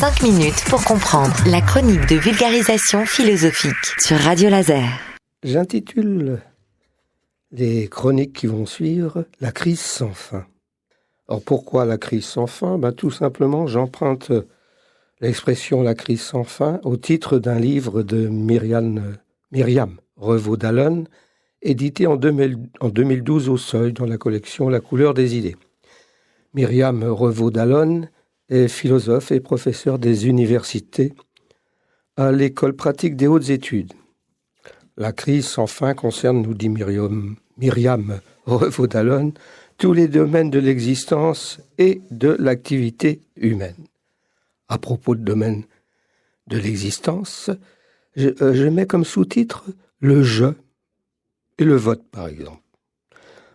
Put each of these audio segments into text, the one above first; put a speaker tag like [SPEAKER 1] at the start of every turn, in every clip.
[SPEAKER 1] 5 minutes pour comprendre la chronique de vulgarisation philosophique sur Radio Laser.
[SPEAKER 2] J'intitule les chroniques qui vont suivre « La crise sans fin ». Alors pourquoi la crise sans fin ? Tout simplement, j'emprunte l'expression « la crise sans fin » au titre d'un livre de Myriam Revaud-Dallon, édité en 2012 au Seuil dans la collection La couleur des idées. Myriam Revaud-Dallon est philosophe et professeur des universités à l'école pratique des hautes études. La crise sans fin concerne, nous dit Myriam Revaud-Dallon, tous les domaines de l'existence et de l'activité humaine. À propos de domaine de l'existence, je mets comme sous-titre le « je » et le vote, par exemple.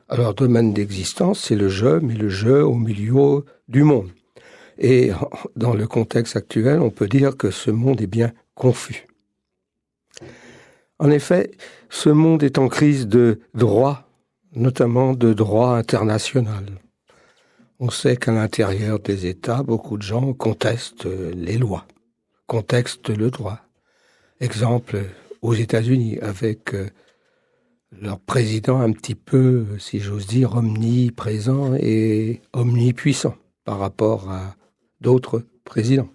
[SPEAKER 2] Alors, domaine d'existence, c'est le « je », mais le « je » au milieu du monde. Et dans le contexte actuel, on peut dire que ce monde est bien confus. En effet, ce monde est en crise de droit, notamment de droit international. On sait qu'à l'intérieur des États, beaucoup de gens contestent les lois, contestent le droit. Exemple, aux États-Unis, avec leur président un petit peu, si j'ose dire, omniprésent et omnipuissant par rapport à d'autres présidents.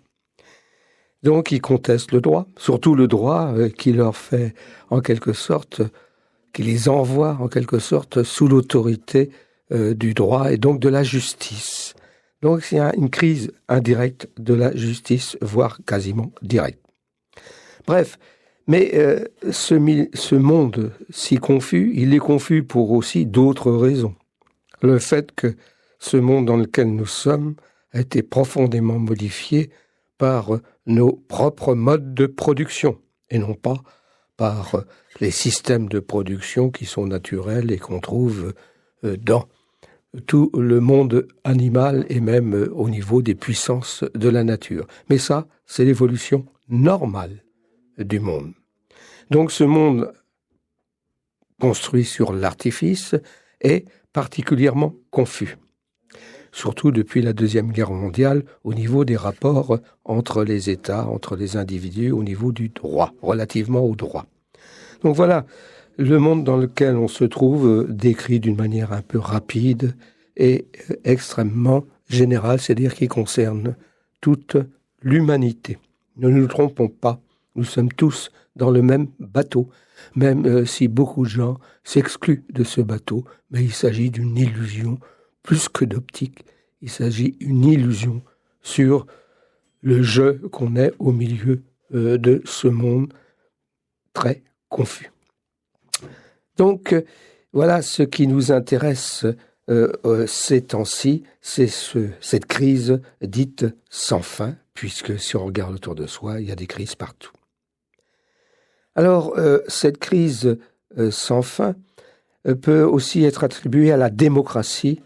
[SPEAKER 2] Donc, ils contestent le droit, surtout le droit qui leur fait, en quelque sorte, qui les envoie, en quelque sorte, sous l'autorité du droit et donc de la justice. Donc, il y a une crise indirecte de la justice, voire quasiment directe. Bref, mais ce monde si confus, il est confus pour aussi d'autres raisons. Le fait que ce monde dans lequel nous sommes a été profondément modifié par nos propres modes de production, et non pas par les systèmes de production qui sont naturels et qu'on trouve dans tout le monde animal et même au niveau des puissances de la nature. Mais ça, c'est l'évolution normale du monde. Donc ce monde construit sur l'artifice est particulièrement confus. Surtout depuis la Deuxième Guerre mondiale, au niveau des rapports entre les États, entre les individus, au niveau du droit, relativement au droit. Donc voilà, le monde dans lequel on se trouve décrit d'une manière un peu rapide et extrêmement générale, c'est-à-dire qui concerne toute l'humanité. Ne nous trompons pas, nous sommes tous dans le même bateau, même si beaucoup de gens s'excluent de ce bateau, mais il s'agit d'une illusion plus que d'optique, il s'agit d'une illusion sur le jeu qu'on est au milieu de ce monde très confus. Donc, voilà ce qui nous intéresse ces temps-ci, c'est cette crise dite sans fin, puisque si on regarde autour de soi, il y a des crises partout. Alors, cette crise sans fin peut aussi être attribuée à la démocratie,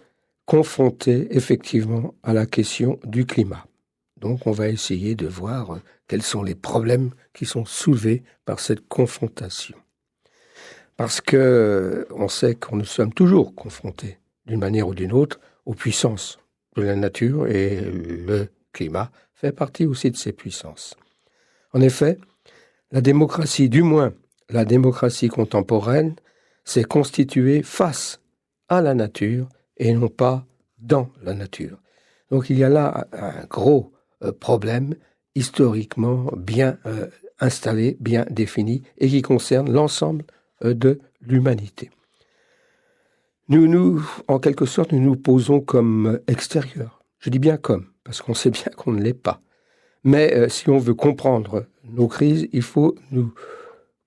[SPEAKER 2] confrontée effectivement à la question du climat. Donc on va essayer de voir quels sont les problèmes qui sont soulevés par cette confrontation. Parce que on sait que nous sommes toujours confrontés, d'une manière ou d'une autre, aux puissances de la nature et le climat fait partie aussi de ces puissances. En effet, la démocratie, du moins la démocratie contemporaine, s'est constituée face à la nature et non pas dans la nature. Donc il y a là un gros problème historiquement bien installé, bien défini et qui concerne l'ensemble de l'humanité. Nous, en quelque sorte, nous posons comme extérieurs. Je dis bien comme, parce qu'on sait bien qu'on ne l'est pas. Mais si on veut comprendre nos crises, il faut nous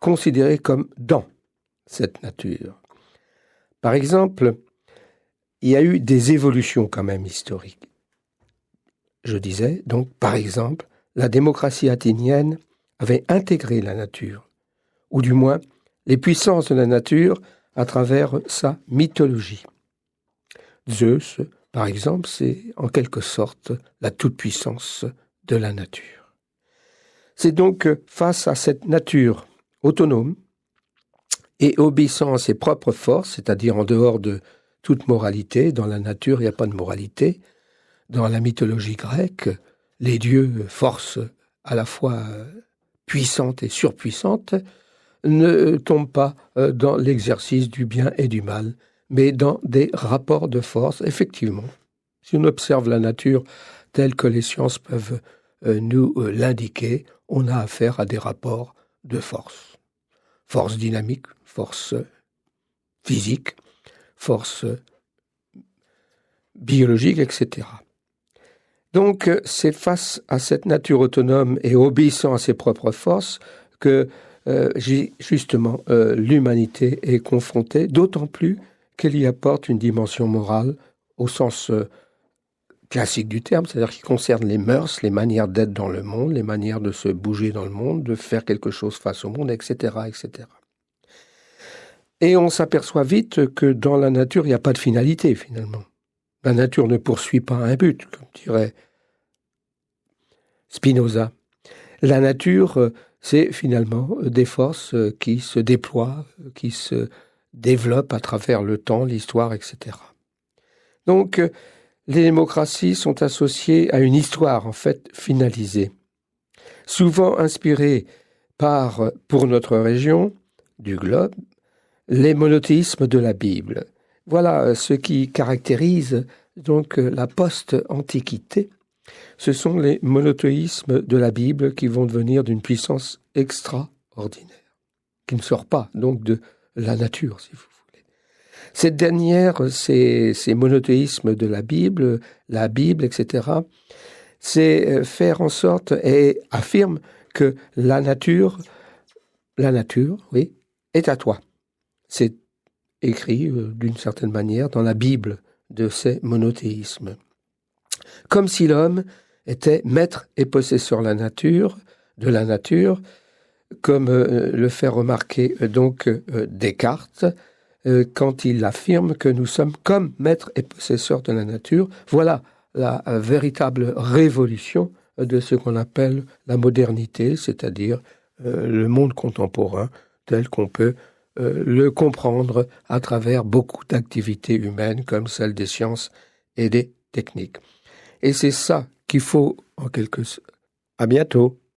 [SPEAKER 2] considérer comme dans cette nature. Par exemple, il y a eu des évolutions quand même historiques. Je disais, donc, par exemple, la démocratie athénienne avait intégré la nature, ou du moins les puissances de la nature à travers sa mythologie. Zeus, par exemple, c'est en quelque sorte la toute-puissance de la nature. C'est donc face à cette nature autonome et obéissant à ses propres forces, c'est-à-dire en dehors de toute moralité, dans la nature il n'y a pas de moralité, dans la mythologie grecque, les dieux, forces à la fois puissantes et surpuissantes, ne tombent pas dans l'exercice du bien et du mal, mais dans des rapports de force, effectivement. Si on observe la nature telle que les sciences peuvent nous l'indiquer, on a affaire à des rapports de force. Force dynamique, force physique, force biologique, etc. Donc, c'est face à cette nature autonome et obéissant à ses propres forces que, justement, l'humanité est confrontée, d'autant plus qu'elle y apporte une dimension morale au sens classique du terme, c'est-à-dire qui concerne les mœurs, les manières d'être dans le monde, les manières de se bouger dans le monde, de faire quelque chose face au monde, etc., etc. Et on s'aperçoit vite que dans la nature, il n'y a pas de finalité, finalement. La nature ne poursuit pas un but, comme dirait Spinoza. La nature, c'est finalement des forces qui se déploient, qui se développent à travers le temps, l'histoire, etc. Donc, les démocraties sont associées à une histoire, en fait, finalisée, souvent inspirée par, pour notre région du globe, les monothéismes de la Bible. Voilà ce qui caractérise donc la post-antiquité. Ce sont les monothéismes de la Bible qui vont devenir d'une puissance extraordinaire, qui ne sort pas donc de la nature, si vous voulez. Cette dernière, ces monothéismes de la Bible, etc., c'est faire en sorte et affirme que la nature, oui, est à toi. C'est écrit d'une certaine manière dans la Bible de ces monothéismes. Comme si l'homme était maître et possesseur de la nature, comme le fait remarquer donc Descartes, quand il affirme que nous sommes comme maîtres et possesseurs de la nature. Voilà la véritable révolution de ce qu'on appelle la modernité, c'est-à-dire le monde contemporain tel qu'on peut le comprendre à travers beaucoup d'activités humaines comme celle des sciences et des techniques. Et c'est ça qu'il faut en quelque sorte. À bientôt.